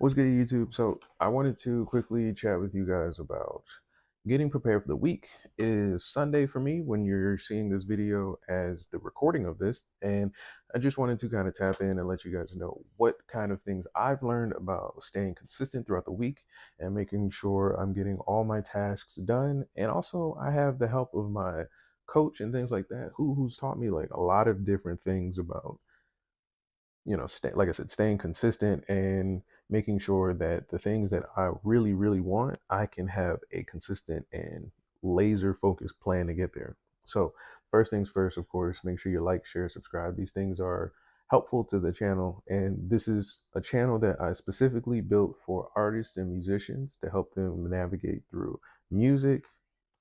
What's good, YouTube? So I wanted to quickly chat with you guys about getting prepared for the week. It is Sunday for me when you're seeing this video as the recording of this, and I just wanted to kind of tap in and let you guys know what kind of things I've learned about staying consistent throughout the week and making sure I'm getting all my tasks done. And also, I have the help of my coach and things like that, who's taught me like a lot of different things about like I said, staying consistent and making sure that the things that I really, really want, I can have a consistent and laser focused plan to get there. So, first things first, of course, make sure you like, share, subscribe. These things are helpful to the channel. And this is a channel that I specifically built for artists and musicians to help them navigate through music,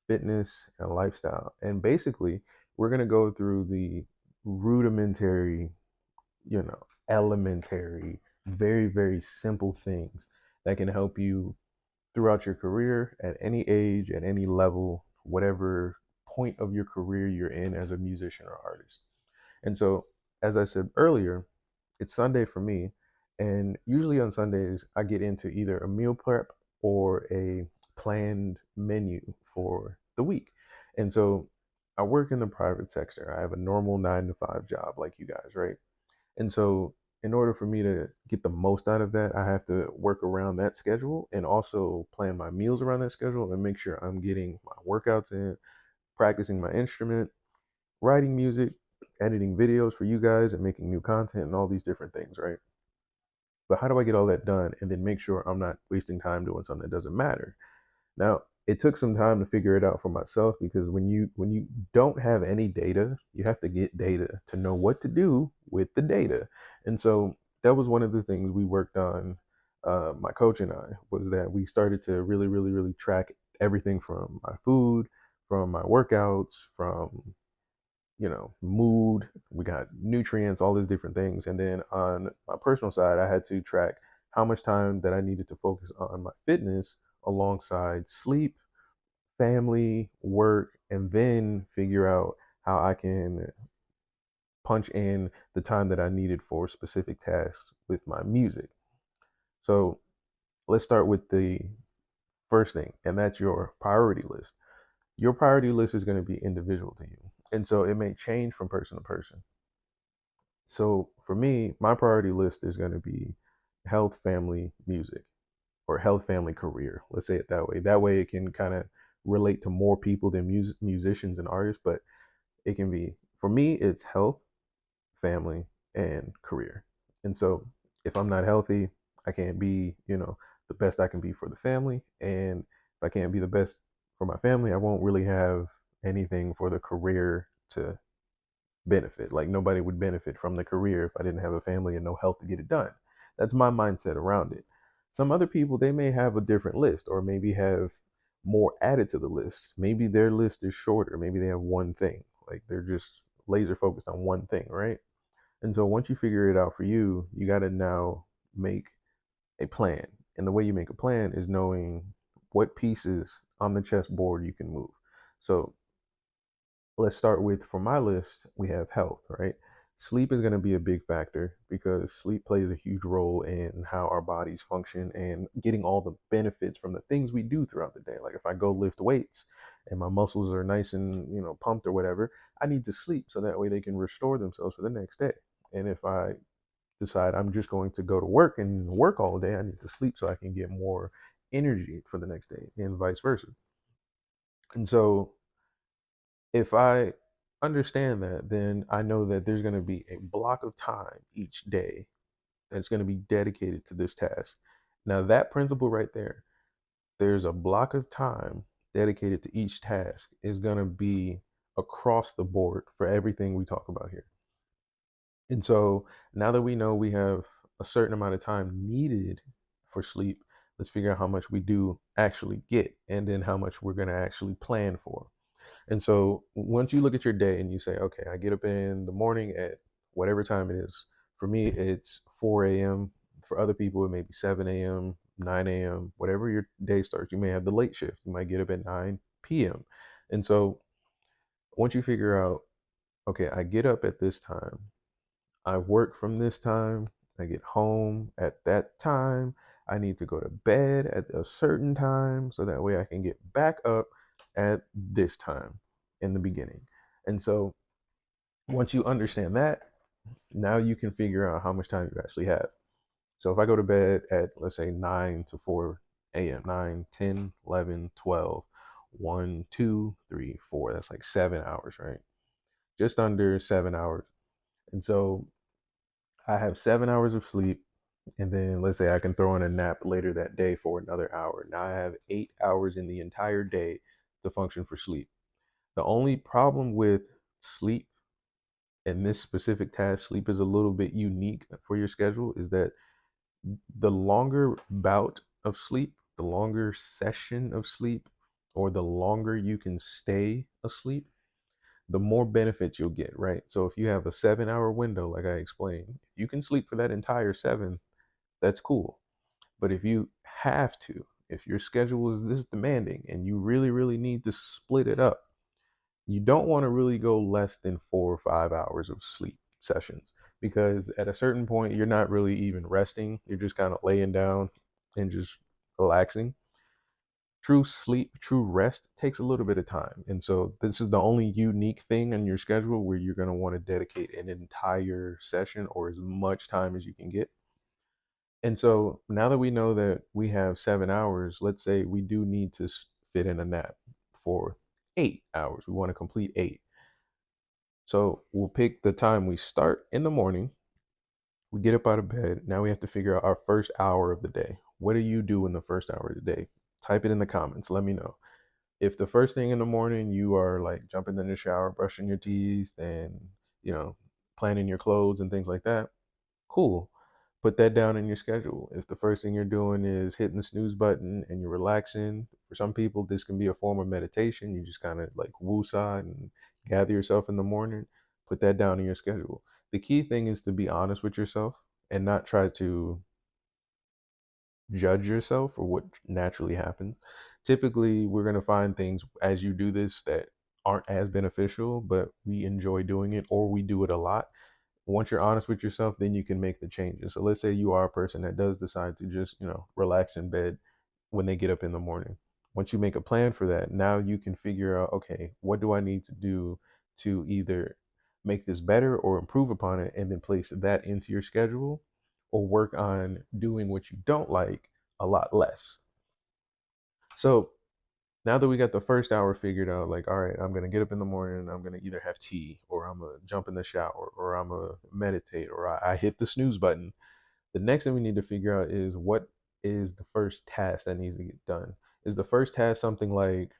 fitness, and lifestyle. And basically, we're going to go through the rudimentary, elementary, very, very simple things that can help you throughout your career at any age, at any level, whatever point of your career you're in as a musician or artist. And so, as I said earlier, it's Sunday for me. And usually on Sundays, I get into either a meal prep or a planned menu for the week. And so I work in the private sector. I have a normal 9 to 5 job like you guys, right? And so, in order for me to get the most out of that, I have to work around that schedule and also plan my meals around that schedule and make sure I'm getting my workouts in, practicing my instrument, writing music, editing videos for you guys, and making new content and all these different things, right? But how do I get all that done and then make sure I'm not wasting time doing something that doesn't matter? Now, it took some time to figure it out for myself because when you don't have any data, you have to get data to know what to do with the data. And so that was one of the things we worked on. My coach and I was that we started to really, really, really track everything from my food, from my workouts, from mood. We got nutrients, all these different things. And then on my personal side, I had to track how much time that I needed to focus on my fitness alongside sleep, family, work, and then figure out how I can punch in the time that I needed for specific tasks with my music. So let's start with the first thing, and that's your priority list. Your priority list is going to be individual to you. And so it may change from person to person. So for me, my priority list is going to be health, family, music, or health, family, career. Let's say it that way. That way it can kind of relate to more people than musicians and artists, but it can be, for me, it's health, family, and career. And so if I'm not healthy, I can't be, the best I can be for the family. And if I can't be the best for my family, I won't really have anything for the career to benefit. Like nobody would benefit from the career if I didn't have a family and no health to get it done. That's my mindset around it. Some other people, they may have a different list or maybe have more added to the list. Maybe their list is shorter. Maybe they have one thing. Like they're just laser focused on one thing, right? And so once you figure it out for you, you got to now make a plan. And the way you make a plan is knowing what pieces on the chessboard you can move. So let's start with, for my list, we have health, right? Sleep is going to be a big factor because sleep plays a huge role in how our bodies function and getting all the benefits from the things we do throughout the day. Like if I go lift weights and my muscles are nice and, pumped or whatever, I need to sleep so that way they can restore themselves for the next day. And if I decide I'm just going to go to work and work all day, I need to sleep so I can get more energy for the next day and vice versa. And so if I understand that, then I know that there's going to be a block of time each day that's going to be dedicated to this task. Now, that principle right there, there's a block of time dedicated to each task, is going to be across the board for everything we talk about here. And so now that we know we have a certain amount of time needed for sleep, let's figure out how much we do actually get and then how much we're going to actually plan for. And so once you look at your day and you say, okay, I get up in the morning at whatever time it is. For me, it's 4 a.m. For other people, it may be 7 a.m., 9 a.m., whatever your day starts. You may have the late shift. You might get up at 9 p.m. And so once you figure out, okay, I get up at this time, I work from this time, I get home at that time, I need to go to bed at a certain time so that way I can get back up at this time in the beginning. And so once you understand that, now you can figure out how much time you actually have. So if I go to bed at, let's say, 9 to 4 a.m., 9, 10, 11, 12, 1, 2, 3, 4, that's like 7 hours, right? Just under 7 hours. And so I have 7 hours of sleep. And then let's say I can throw in a nap later that day for another hour. Now I have 8 hours in the entire day to function for sleep. The only problem with sleep and this specific task, sleep is a little bit unique for your schedule, is that the longer bout of sleep, the longer session of sleep, or the longer you can stay asleep, the more benefits you'll get, right? So if you have a 7 hour window, like I explained, if you can sleep for that entire seven, that's cool. But if you have to, if your schedule is this demanding and you really, really need to split it up, you don't want to really go less than 4 or 5 hours of sleep sessions, because at a certain point you're not really even resting, you're just kind of laying down and just relaxing. True sleep, true rest takes a little bit of time, and so this is the only unique thing on your schedule where you're going to want to dedicate an entire session or as much time as you can get. And so now that we know that we have 7 hours, let's say we do need to fit in a nap for 8 hours, we want to complete eight. So we'll pick the time we start in the morning. We get up out of bed. Now we have to figure out our first hour of the day. What do you do in the first hour of the day? Type it in the comments. Let me know. If the first thing in the morning you are like jumping in the shower, brushing your teeth, and, you know, planning your clothes and things like that, cool. Put that down in your schedule. If the first thing you're doing is hitting the snooze button and you're relaxing, for some people, this can be a form of meditation. You just kind of like woosah and gather yourself in the morning. Put that down in your schedule. The key thing is to be honest with yourself and not try to judge yourself for what naturally happens. Typically, we're going to find things as you do this that aren't as beneficial, but we enjoy doing it or we do it a lot. Once you're honest with yourself, then you can make the changes. So let's say you are a person that does decide to just, relax in bed when they get up in the morning. Once you make a plan for that, now you can figure out, okay, what do I need to do to either make this better or improve upon it, and then place that into your schedule, or work on doing what you don't like a lot less. So now that we got the first hour figured out, like, all right, I'm gonna get up in the morning, I'm gonna either have tea, or I'm gonna jump in the shower, or I'm gonna meditate, or I hit the snooze button. The next thing we need to figure out is what is the first task that needs to get done. Is the first task something like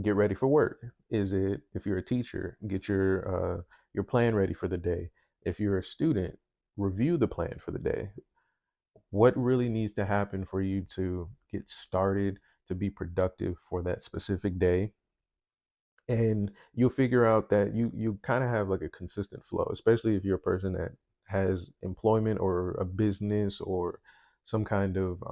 get ready for work? Is it, if you're a teacher, get your plan ready for the day? If you're a student, review the plan for the day. What really needs to happen for you to get started, to be productive for that specific day? And you'll figure out that you kind of have like a consistent flow, especially if you're a person that has employment or a business or some kind of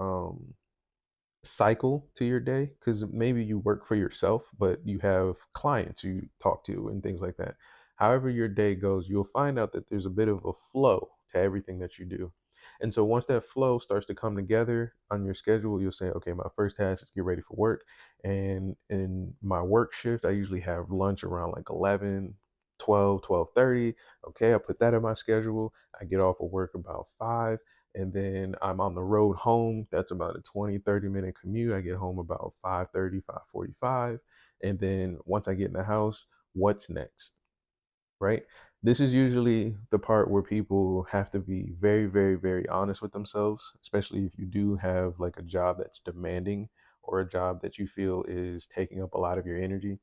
cycle to your day, because maybe you work for yourself but you have clients you talk to and things like that. However your day goes, you'll find out that there's a bit of a flow to everything that you do. And so once that flow starts to come together on your schedule, you'll say, okay, my first task is get ready for work. And in my work shift, I usually have lunch around like 11, 12, 12:30. Okay, I put that in my schedule. I get off of work about 5, and then I'm on the road home. That's about a 20-30 minute commute. I get home about 5:30, 5:45. And then once I get in the house, what's next? Right? This is usually the part where people have to be very, very, very honest with themselves, especially if you do have like a job that's demanding, or a job that you feel is taking up a lot of your energy.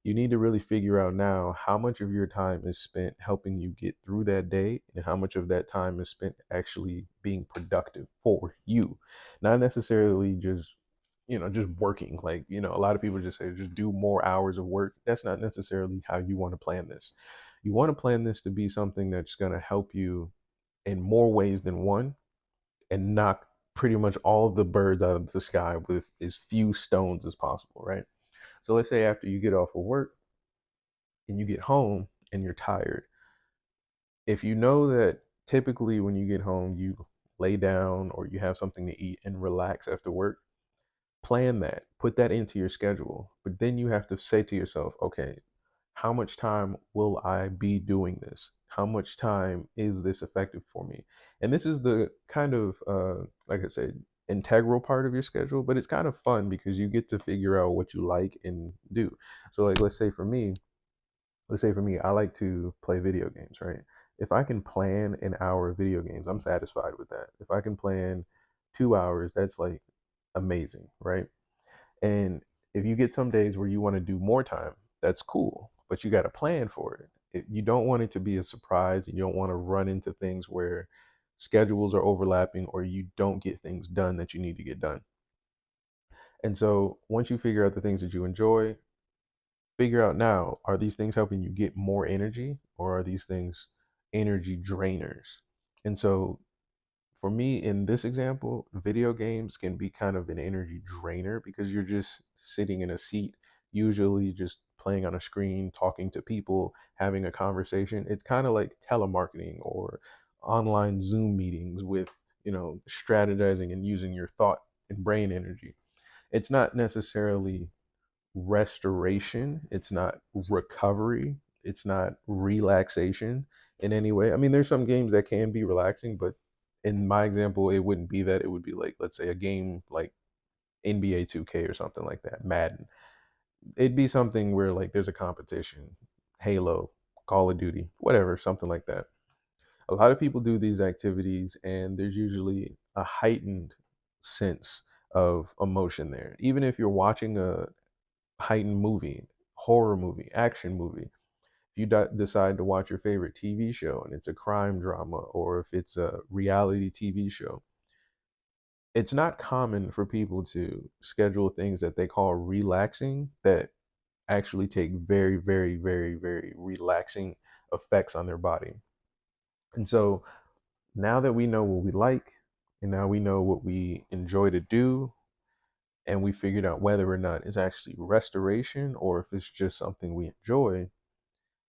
You need to really figure out now how much of your time is spent helping you get through that day, and how much of that time is spent actually being productive for you. Not necessarily just, just working. Like, a lot of people just say just do more hours of work. That's not necessarily how you want to plan this. You want to plan this to be something that's going to help you in more ways than one, and knock pretty much all of the birds out of the sky with as few stones as possible, right? So let's say after you get off of work and you get home and you're tired. If you know that typically when you get home, you lay down or you have something to eat and relax after work, plan that, put that into your schedule. But then you have to say to yourself, okay, how much time will I be doing this? How much time is this effective for me? And this is the kind of, like I said, integral part of your schedule, but it's kind of fun because you get to figure out what you like and do. So, like, let's say for me, I like to play video games, right? If I can plan an hour of video games, I'm satisfied with that. If I can plan 2 hours, that's like amazing, right? And if you get some days where you want to do more time, that's cool, but you got to plan for You don't want it to be a surprise. You don't want to run into things where schedules are overlapping or you don't get things done that you need to get done. And so once you figure out the things that you enjoy, figure out now, are these things helping you get more energy or are these things energy drainers? And so for me, in this example, video games can be kind of an energy drainer because you're just sitting in a seat, usually just playing on a screen, talking to people, having a conversation. It's kind of like telemarketing or online Zoom meetings with, strategizing and using your thought and brain energy. It's not necessarily restoration, it's not recovery, it's not relaxation in any way. I mean, there's some games that can be relaxing, but in my example, it wouldn't be that. It would be like, let's say, a game like NBA 2K or something like that, Madden. It'd be something where like there's a competition, Halo, Call of Duty, whatever, something like that. A lot of people do these activities, and there's usually a heightened sense of emotion there. Even if you're watching a heightened movie, horror movie, action movie, if you decide to watch your favorite TV show and it's a crime drama or if it's a reality TV show, it's not common for people to schedule things that they call relaxing that actually take very, very, very, very relaxing effects on their body. And so now that we know what we like and now we know what we enjoy to do, and we figured out whether or not it's actually restoration or if it's just something we enjoy,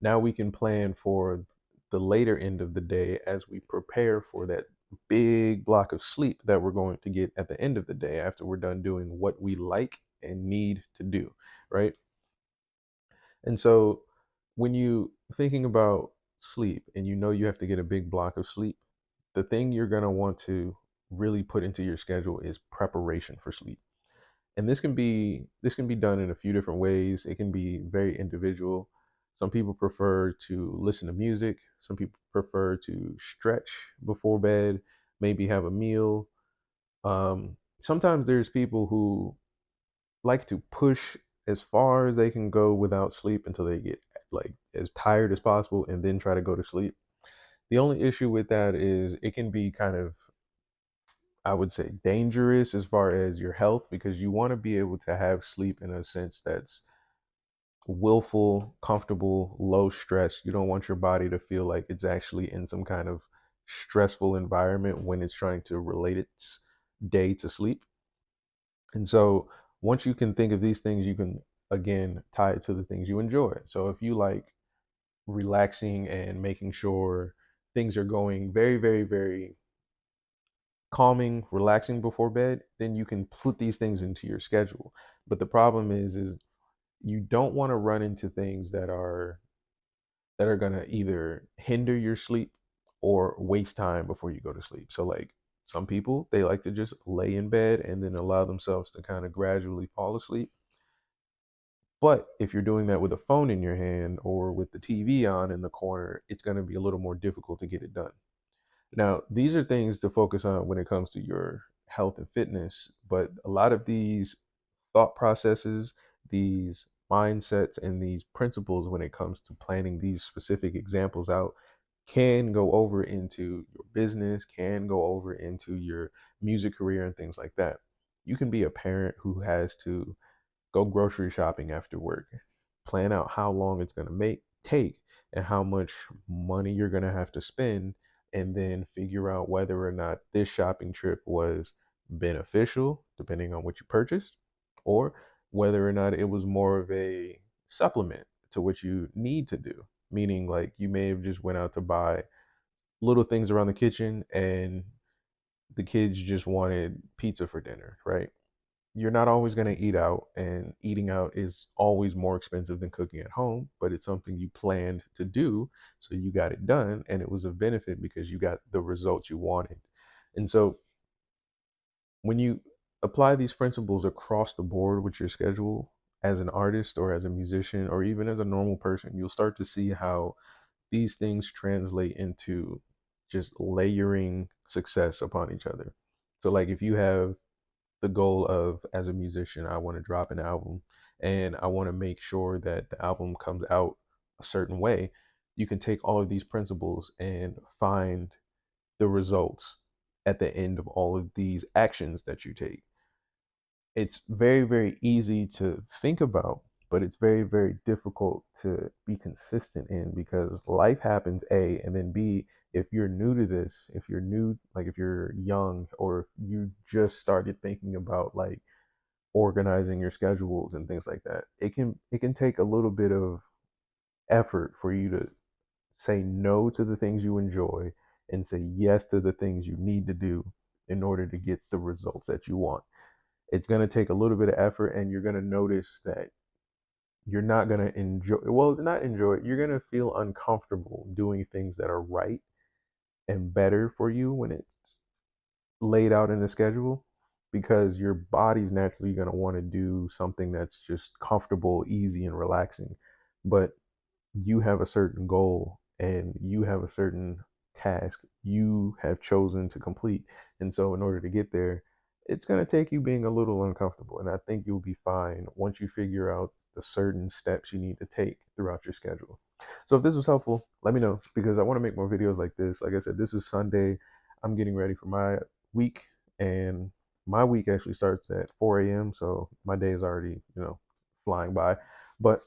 now we can plan for the later end of the day as we prepare for that big block of sleep that we're going to get at the end of the day after we're done doing what we like and need to do, right? And so when you thinking about sleep and you know you have to get a big block of sleep, the thing you're going to want to really put into your schedule is preparation for sleep. And this can be done in a few different ways. It can be very individual. Some people prefer to listen to music. Some people prefer to stretch before bed, maybe have a meal. Sometimes there's people who like to push as far as they can go without sleep until they get like as tired as possible and then try to go to sleep. The only issue with that is it can be kind of, I would say, dangerous as far as your health because you want to be able to have sleep in a sense that's willful, comfortable, low stress. You don't want your body to feel like it's actually in some kind of stressful environment when it's trying to relate its day to sleep. And so once you can think of these things, you can again tie it to the things you enjoy. So if you like relaxing and making sure things are going very, very, very calming, relaxing before bed, then you can put these things into your schedule. But the problem is you don't want to run into things that are going to either hinder your sleep or waste time before you go to sleep. So like some people, they like to just lay in bed and then allow themselves to kind of gradually fall asleep. But if you're doing that with a phone in your hand or with the TV on in the corner, it's going to be a little more difficult to get it done. Now, these are things to focus on when it comes to your health and fitness, but a lot of these thought processes, these mindsets, and these principles when it comes to planning these specific examples out can go over into your business, can go over into your music career, and things like that. You can be a parent who has to go grocery shopping after work, plan out how long it's going to take and how much money you're going to have to spend, and then figure out whether or not this shopping trip was beneficial depending on what you purchased, or whether or not it was more of a supplement to what you need to do, meaning like you may have just went out to buy little things around the kitchen and the kids just wanted pizza for dinner, right? You're not always going to eat out, and eating out is always more expensive than cooking at home, but it's something you planned to do, so you got it done, and it was a benefit because you got the results you wanted. And so when you apply these principles across the board with your schedule as an artist or as a musician or even as a normal person, you'll start to see how these things translate into just layering success upon each other. So, like, if you have the goal of, as a musician, I want to drop an album and I want to make sure that the album comes out a certain way, you can take all of these principles and find the results at the end of all of these actions that you take. It's very, very easy to think about, but it's very, very difficult to be consistent in because life happens, A, and then B, if you're new to this, if you're new, like if you're young or if you just started thinking about like organizing your schedules and things like that, it can take a little bit of effort for you to say no to the things you enjoy and say yes to the things you need to do in order to get the results that you want. It's going to take a little bit of effort, and you're going to notice that you're not going to enjoy, well, not enjoy it, you're going to feel uncomfortable doing things that are right and better for you when it's laid out in the schedule, because your body's naturally going to want to do something that's just comfortable, easy, and relaxing. But you have a certain goal and you have a certain task you have chosen to complete. And so, in order to get there, it's going to take you being a little uncomfortable. And I think you'll be fine once you figure out the certain steps you need to take throughout your schedule. So, if this was helpful, let me know because I want to make more videos like this. Like I said, this is Sunday. I'm getting ready for my week, and my week actually starts at 4 a.m. So, my day is already, flying by. But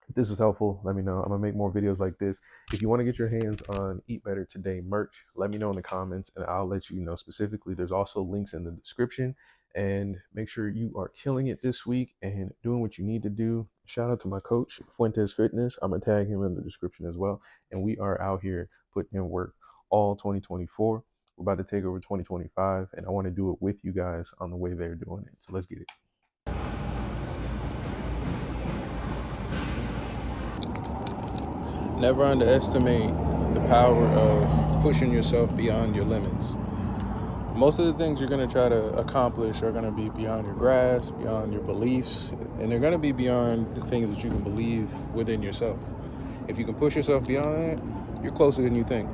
if this was helpful, let me know. I'm gonna make more videos like this. If you want to get your hands on Eat Better Today merch, let me know in the comments and I'll let you know specifically. There's also links in the description. And make sure you are killing it this week and doing what you need to do. Shout out to my coach, Fuentes Fitness. I'm gonna tag him in the description as well. And we are out here putting in work all 2024. We're about to take over 2025, and I want to do it with you guys on the way they're doing it. So let's get it. Never underestimate the power of pushing yourself beyond your limits. Most of the things you're going to try to accomplish are going to be beyond your grasp, beyond your beliefs, and they're going to be beyond the things that you can believe within yourself. If you can push yourself beyond that, you're closer than you think.